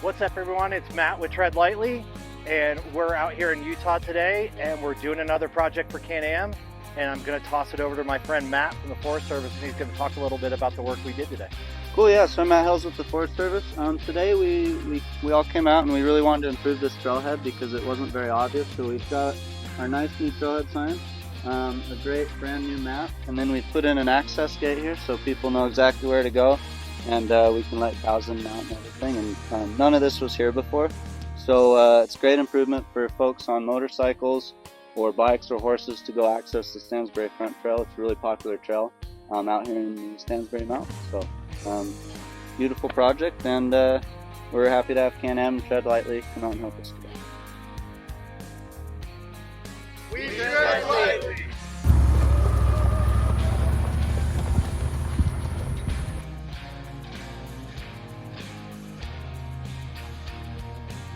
What's up, everyone? It's Matt with Tread Lightly, and we're out here in Utah today, and we're doing another project for Can-Am, and I'm going to toss it over to my friend Matt from the Forest Service, and he's going to talk a little bit about the work we did today. Cool, yeah. So I'm Matt Hills with the Forest Service. Today we all came out and we really wanted to improve this trailhead because it wasn't very obvious. So we've got our nice new trailhead sign, a great brand new map, and then we put in an access gate here so people know exactly where to go, and we can let cows in and out and everything. And none of this was here before, so it's a great improvement for folks on motorcycles or bikes or horses to go access the Stansbury Front Trail. It's a really popular trail out here in the Stansbury Mountains. So beautiful project, and we're happy to have Can-Am and Tread Lightly come out and help us today. We tread lightly.